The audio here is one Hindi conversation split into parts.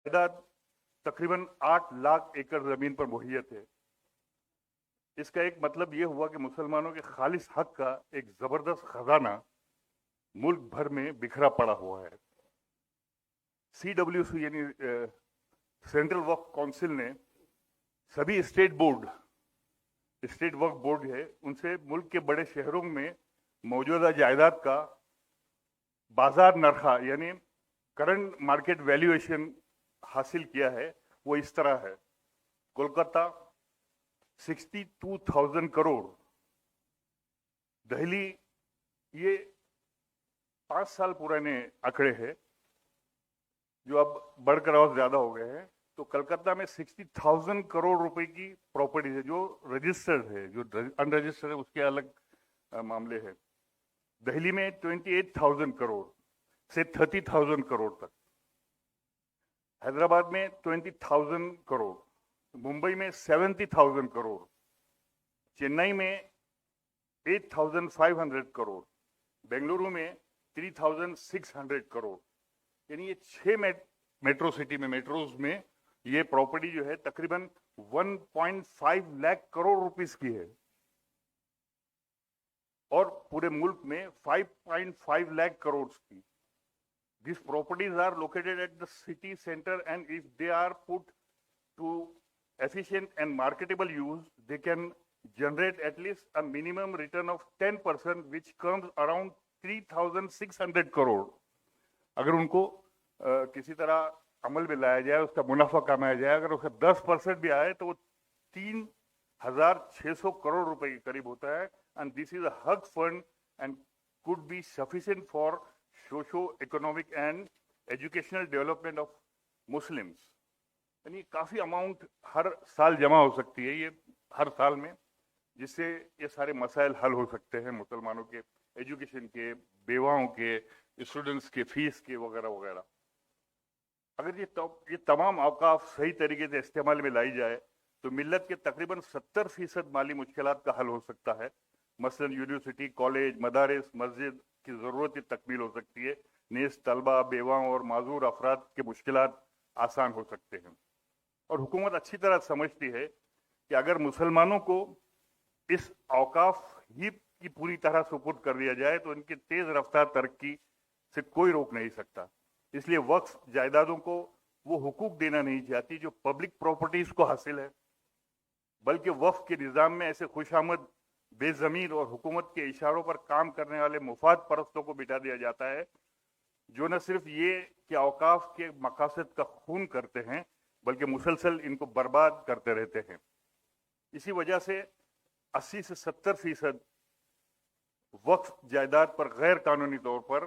जायदाद तकरीबन 8 लाख एकड़ जमीन पर मुहैयत है। इसका एक मतलब यह हुआ कि मुसलमानों के खालिस हक का एक जबरदस्त खजाना मुल्क भर में बिखरा पड़ा हुआ है। CWC यानी सेंट्रल वक्फ काउंसिल ने सभी स्टेट वक्फ बोर्ड है उनसे मुल्क के बड़े शहरों में मौजूदा जायदाद का बाजार नरखा यानी करंट मार्केट वैल्यूएशन हासिल किया है। वो इस तरह है: कोलकाता 62,000 करोड़, दिल्ली, ये 5 साल पुराने आंकड़े हैं जो अब बढ़कर और ज्यादा हो गए हैं। तो कलकत्ता में 60,000 करोड़ रुपए की प्रॉपर्टी है जो रजिस्टर्ड है, जो अनरजिस्टर्ड है उसके अलग मामले हैं। दिल्ली में 28,000 करोड़ से 30,000 करोड़ तक, हैदराबाद में 20,000 करोड़, मुंबई में 70,000 करोड़, चेन्नई में 8,500 करोड़, बेंगलुरु में 3,600 करोड़। यानी ये 6 मेट्रोज में ये प्रॉपर्टी जो है तकरीबन 1.5 लाख करोड़ रुपीस की है और पूरे मुल्क में 5.5 लाख करोड़ की। These properties are located at the city center, and if they are put to efficient and marketable use, they can generate at least a minimum return of 10%, which comes around 3,600 crore. अगर उनको किसी तरह अमल में लाया जाए, उसका मुनाफा कमाया जाए, अगर उसका 10% भी आए तो वो 3,600 करोड़ रुपए के करीब होता है। एंड दिस इज अ हक fund and could be sufficient for socio economic and educational development of Muslims. यानी काफी अमाउंट हर साल जमा हो सकती है ये हर साल में, जिससे ये सारे मसाइल हल हो सकते हैं मुसलमानों के एजुकेशन के, बेवाओं के, स्टूडेंट्स के फीस के वगैरह वगैरह। अगर ये तमाम औकाफ सही तरीके से इस्तेमाल में लाई जाए तो मिल्लत के तकरीबन 70% माली मुश्किलात का हल हो सकता है। मसलन यूनिवर्सिटी, कॉलेज, मदारिस, मस्जिद की ज़रूरत तकमील हो सकती है। नेस तलबा, बेवाओं और माजूर अफराद के मुश्किलात आसान हो सकते हैं। और हुकूमत अच्छी तरह समझती है कि अगर मुसलमानों को इस औकाफ ही की पूरी तरह सुपुर्द कर दिया जाए तो इनकी तेज रफ्तार तरक्की से कोई रोक नहीं सकता। इसलिए वक्फ जायदादों को वो हुकूक देना नहीं चाहती जो पब्लिक प्रॉपर्टीज को हासिल है, बल्कि वक्फ के निज़ाम में ऐसे खुशामद, बेजमीर और हुकूमत के इशारों पर काम करने वाले मुफाद परस्तों को बिठा दिया जाता है, जो न सिर्फ ये कि औकाफ के मकासद का खून करते हैं बल्कि मुसलसल इनको बर्बाद करते रहते हैं। इसी वजह से 80 से 70% वक्फ जायदाद पर गैर कानूनी तौर पर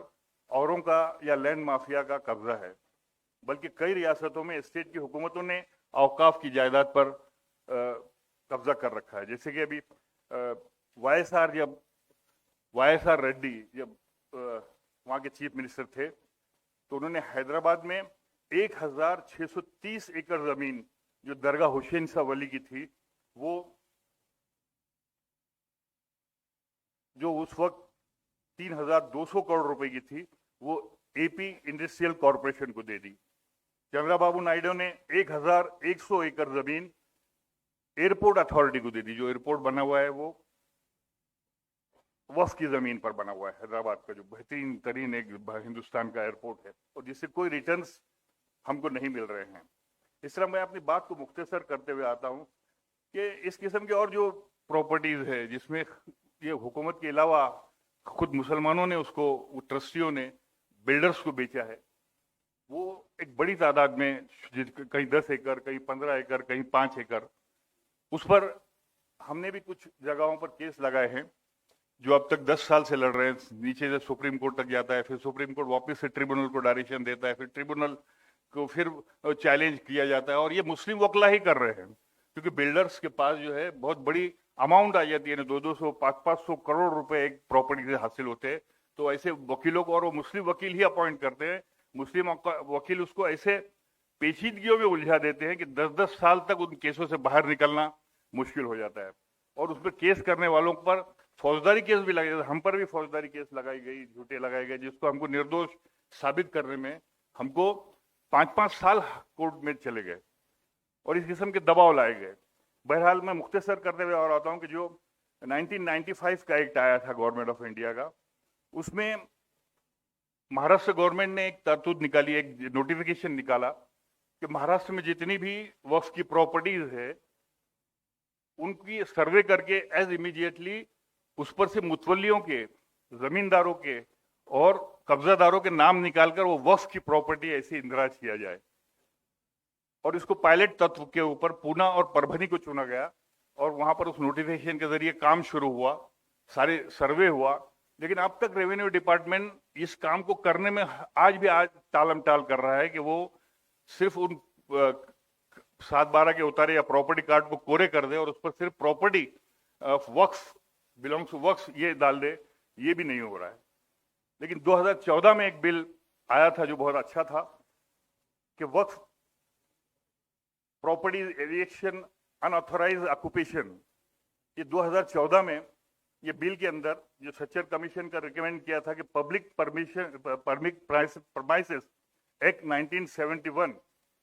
औरों का या लैंड माफिया का कब्जा है, बल्कि कई रियासतों में स्टेट की हुकूमतों ने औकाफ की जायदाद पर कब्जा कर रखा है। जैसे कि अभी YSR रेड्डी जब वहाँ के चीफ मिनिस्टर थे तो उन्होंने हैदराबाद में 1,630 एकड़ जमीन जो दरगाह हुसैन शाह वली की थी, वो जो उस वक्त 3,200 करोड़ रुपए की थी, वो AP इंडस्ट्रियल कॉरपोरेशन को दे दी। चंद्रबाबू नायडू ने 1,100 एकड़ जमीन एयरपोर्ट अथॉरिटी को दे दी। जो एयरपोर्ट बना हुआ है वो वक्फ की जमीन पर बना हुआ है, हैदराबाद का जो बेहतरीन तरीन एक हिंदुस्तान का एयरपोर्ट है, और जिससे कोई रिटर्न्स हमको नहीं मिल रहे हैं। इस तरह मैं अपनी बात को मुख्तसर करते हुए आता हूँ कि इस किस्म की और जो प्रॉपर्टीज है जिसमें ये हुकूमत के अलावा खुद मुसलमानों ने उसको, ट्रस्टियों ने बिल्डर्स को बेचा है, वो एक बड़ी तादाद में, कहीं 10 एकड़, कहीं 15 एकड़, कहीं 5 एकड़, उस पर हमने भी कुछ जगहों पर केस लगाए हैं जो अब तक 10 साल से लड़ रहे हैं। नीचे से सुप्रीम कोर्ट तक जाता है, फिर सुप्रीम कोर्ट वापस से ट्रिब्यूनल को डायरेक्शन देता है, फिर ट्रिब्यूनल को फिर चैलेंज किया जाता है, और ये मुस्लिम वकला ही कर रहे हैं, क्योंकि बिल्डर्स के पास जो है बहुत बड़ी अमाउंट आ जाती है, 200, 500 करोड़ रुपए एक प्रॉपर्टी से हासिल होते हैं। तो ऐसे वकीलों को, और वो मुस्लिम वकील ही अपॉइंट करते हैं, मुस्लिम वकील उसको ऐसे पेचीदगियों में उलझा देते हैं कि 10-10 साल तक उन केसों से बाहर निकलना मुश्किल हो जाता है। और उस पर केस करने वालों पर फौजदारी केस भी लगाए, हम पर भी फौजदारी केस लगाई गई, झूठे लगाए गए, जिसको हमको निर्दोष साबित करने में हमको 5-5 साल कोर्ट में चले गए और इस किस्म के दबाव लाए गए। बहरहाल मैं मुख्तसर करते हुए और आता हूँ कि जो 1995 का एक्ट आया था गवर्नमेंट ऑफ इंडिया का, उसमें महाराष्ट्र गवर्नमेंट ने एक तरतूब निकाली, एक नोटिफिकेशन निकाला कि महाराष्ट्र में जितनी भी वक्फ की प्रॉपर्टीज है उनकी सर्वे करके एज इमीडिएटली उस पर से मुतवल्लियों के, जमींदारों के और कब्जादारों के नाम निकालकर वो वक्फ की प्रॉपर्टी ऐसे इंदराज किया जाए। और इसको पायलट तत्व के ऊपर पूना और परभनी को चुना गया और वहां पर उस नोटिफिकेशन के जरिए काम शुरू हुआ, सारे सर्वे हुआ। लेकिन अब तक रेवेन्यू डिपार्टमेंट इस काम को करने में आज टालम टाल कर रहा है कि वो सिर्फ उन 7/12 के उतारे या प्रॉपर्टी कार्ड को कोरे कर दे और उस पर सिर्फ प्रॉपर्टी वक्फ बिलोंग्स टू वक्फ ये डाल दे। ये भी नहीं हो रहा है। लेकिन 2014 में एक बिल आया था जो बहुत अच्छा था कि वक्फ प्रॉपर्टी एविक्शन अनऑथोराइज्ड ऑक्यूपेशन, ये 2014 में ये बिल के अंदर जो सच्चर कमीशन का रिकमेंड किया था कि public premises act 1971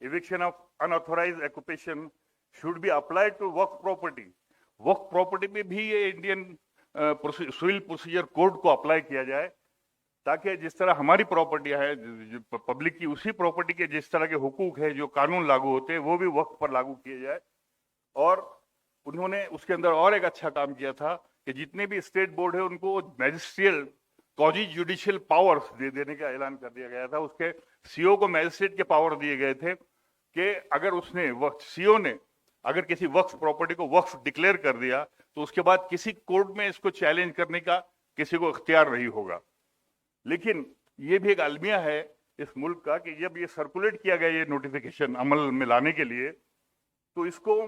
eviction of unauthorized occupation should be applied to work property। Work property पे भी ये इंडियन सिविल प्रोसीजर कोड को अप्लाई किया जाए ताकि जिस तरह हमारी प्रॉपर्टियां है पब्लिक की, उसी प्रॉपर्टी के जिस तरह के हुकूक है जो कानून लागू होते हैं वो भी वक्त पर लागू किए जाए। और उन्होंने उसके अंदर और एक अच्छा काम किया था कि जितने भी स्टेट बोर्ड है उनको मैजिस्ट्रियल कॉजी जुडिशियल पावर्स देने का ऐलान कर दिया गया था। उसके सीओ को मैजिस्ट्रेट के पावर दिए गए थे कि अगर उसने सीओ ने अगर किसी वक्फ प्रॉपर्टी को वक्फ डिक्लेयर कर दिया तो उसके बाद किसी कोर्ट में इसको चैलेंज करने का किसी को इख्तियार नहीं होगा। लेकिन ये भी एक अलमिया है इस मुल्क का कि जब ये सर्कुलेट किया गया ये नोटिफिकेशन अमल में लाने के लिए, तो इसको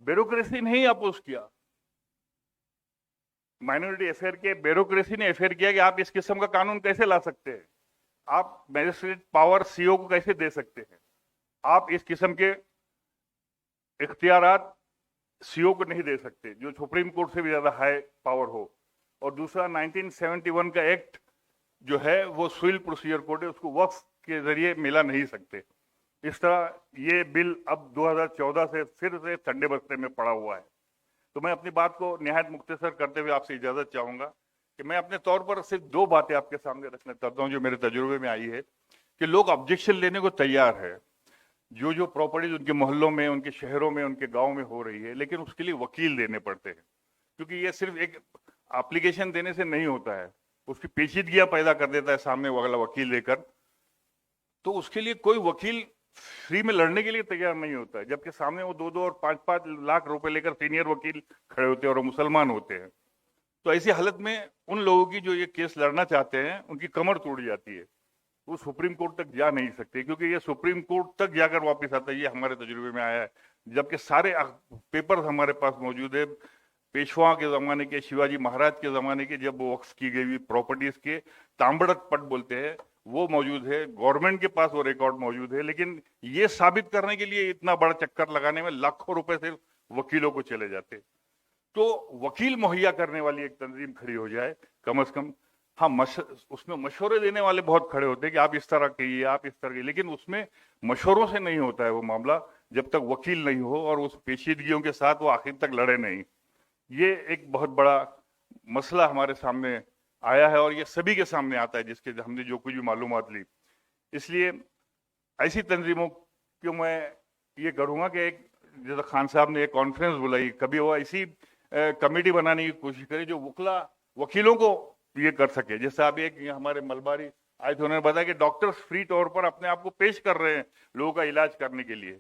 ब्यूरोक्रेसी ने ही अपोज किया। माइनॉरिटी अफेयर के ब्यूरोक्रेसी ने अफेयर किया कि आप इस किस्म का कानून कैसे ला सकते हैं, आप मैजिस्ट्रेट पावर सीओ को कैसे दे सकते हैं, आप इस किस्म के इख्तियारात सीओ को नहीं दे सकते जो सुप्रीम कोर्ट से भी ज्यादा हाई पावर हो। और दूसरा 1971 का एक्ट जो है वो सिविल प्रोसीजर कोड है, उसको वक्फ के जरिए मिला नहीं सकते। इस तरह ये बिल अब 2014 से फिर से ठंडे बस्ते में पड़ा हुआ है। तो मैं अपनी बात को निहायत मुख्तसर करते हुए आपसे इजाजत चाहूंगा कि मैं अपने तौर पर सिर्फ 2 बातें आपके सामने रखना चाहता हूं जो मेरे तजुर्बे में आई है कि लोग ऑब्जेक्शन लेने को तैयार है जो प्रॉपर्टीज उनके मोहल्लों में, उनके शहरों में, उनके गाँव में हो रही है, लेकिन उसके लिए वकील देने पड़ते हैं क्योंकि ये सिर्फ एक एप्लीकेशन देने से नहीं होता है, उसकी पेचीदगियां पैदा कर देता है सामने वाला वकील लेकर। तो उसके लिए कोई वकील फ्री में लड़ने के लिए तैयार नहीं होता है, जबकि सामने वो 2-2 और 5-5 लाख रुपए लेकर सीनियर वकील खड़े होते हैं और मुसलमान होते हैं। तो ऐसी हालत में उन लोगों की जो ये केस लड़ना चाहते हैं उनकी कमर टूट जाती है, वो सुप्रीम कोर्ट तक जा नहीं सकते क्योंकि ये सुप्रीम कोर्ट तक जाकर वापस आता है। ये हमारे तजुर्बे में आया है, जबकि सारे पेपर हमारे पास मौजूद है पेशवा के जमाने के, शिवाजी महाराज के जमाने के, जब वो वक्फ की गई प्रॉपर्टीज के तांबड़क पट बोलते हैं वो मौजूद है, गवर्नमेंट के पास वो रिकॉर्ड मौजूद है। लेकिन ये साबित करने के लिए इतना बड़ा चक्कर लगाने में लाखों रुपए सिर्फ वकीलों को चले जाते। तो वकील मुहैया करने वाली एक तंजीम खड़ी हो जाए कम से कम। हाँ, उसमें मशवरे देने वाले बहुत खड़े होते हैं कि आप इस तरह कहिए, आप इस तरह, लेकिन उसमें मशवरों से नहीं होता है वो मामला जब तक वकील नहीं हो और उस पेचीदगियों के साथ वो आखिर तक लड़े नहीं। ये एक बहुत बड़ा मसला हमारे सामने आया है और ये सभी के सामने आता है जिसके हमने जो कुछ भी मालूमात ली। इसलिए ऐसी तंजीमों को मैं ये करूँगा कि एक जैसा खान साहब ने एक कॉन्फ्रेंस बुलाई, कभी वो ऐसी कमेटी बनाने की कोशिश करे जो वकीलों को ये कर सके। जैसे आप एक हमारे मलबारी आए थे, उन्होंने बताया कि डॉक्टर्स फ्री तौर पर अपने आप को पेश कर रहे हैं लोगों का इलाज करने के लिए।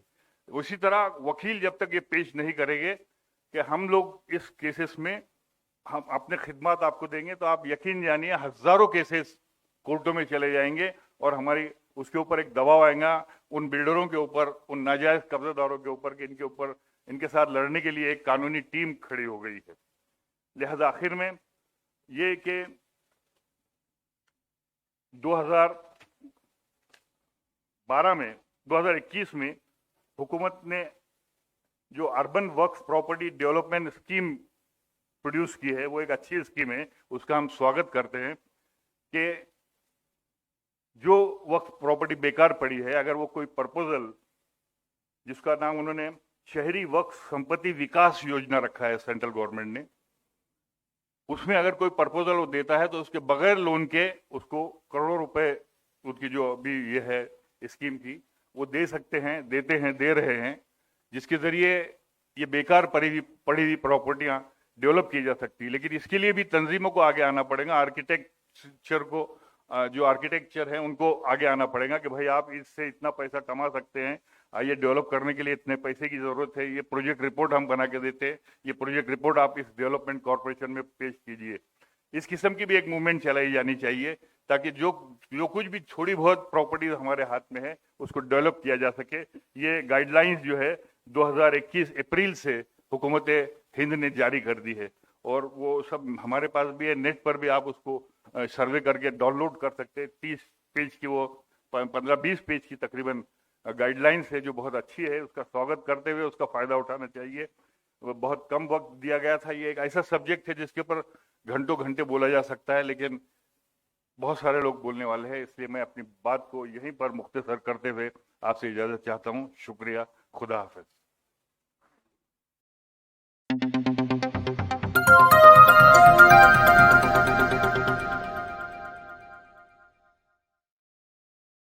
उसी तरह वकील जब तक ये पेश नहीं करेंगे कि हम लोग इस केसेस में हम अपने खिदमत आपको देंगे, तो आप यकीन जानिए हजारों केसेस कोर्टों में चले जाएंगे और हमारी उसके ऊपर एक दबाव आएगा उन बिल्डरों के ऊपर, उन नाजायज कब्जादारों के ऊपर कि इनके ऊपर इनके साथ लड़ने के लिए एक कानूनी टीम खड़ी हो गई है। लिहाजा आखिर में ये कि 2021 में हुकूमत ने जो urban works property development scheme produce की है वो एक अच्छी स्कीम है, उसका हम स्वागत करते हैं कि जो वक्फ प्रॉपर्टी बेकार पड़ी है, अगर वो कोई प्रपोजल, जिसका नाम उन्होंने शहरी वक्फ संपत्ति विकास योजना रखा है सेंट्रल गवर्नमेंट ने, उसमें अगर कोई प्रपोजल वो देता है तो उसके बगैर लोन के उसको करोड़ों रुपए, उसकी जो अभी ये है स्कीम की, वो दे सकते हैं, देते हैं, दे रहे हैं, जिसके जरिए ये बेकार पड़ी हुई प्रॉपर्टियां डेवलप की जा सकती है। लेकिन इसके लिए भी तंजीमों को आगे आना पड़ेगा, आर्किटेक्चर को, जो आर्किटेक्चर है उनको आगे आना पड़ेगा कि भाई आप इससे इतना पैसा कमा सकते हैं, ये डेवलप करने के लिए इतने पैसे की जरूरत है, ये प्रोजेक्ट रिपोर्ट हम बना के देते हैं, ये प्रोजेक्ट रिपोर्ट आप इस डेवलपमेंट कॉर्पोरेशन में पेश कीजिए। इस किस्म की भी एक मूवमेंट चलाई जानी चाहिए, ताकि जो कुछ भी थोड़ी बहुत प्रॉपर्टी हमारे हाथ में है उसको डेवलप किया जा सके। ये गाइडलाइंस जो है 2021 अप्रैल से हुकूमत हिंद ने जारी कर दी है, और वो सब हमारे पास भी है, नेट पर भी आप उसको सर्वे करके डाउनलोड कर सकते हैं। 30 पेज की, वो 15-20 पेज की तकरीबन गाइडलाइंस है, जो बहुत अच्छी है। उसका स्वागत करते हुए उसका फायदा उठाना चाहिए। बहुत कम वक्त दिया गया था, ये एक ऐसा सब्जेक्ट है जिसके ऊपर घंटों घंटे बोला जा सकता है, लेकिन बहुत सारे लोग बोलने वाले हैं, इसलिए मैं अपनी बात को यहीं पर मुख्तसर करते हुए आपसे इजाजत चाहता हूँ। शुक्रिया, खुदा हाफिज।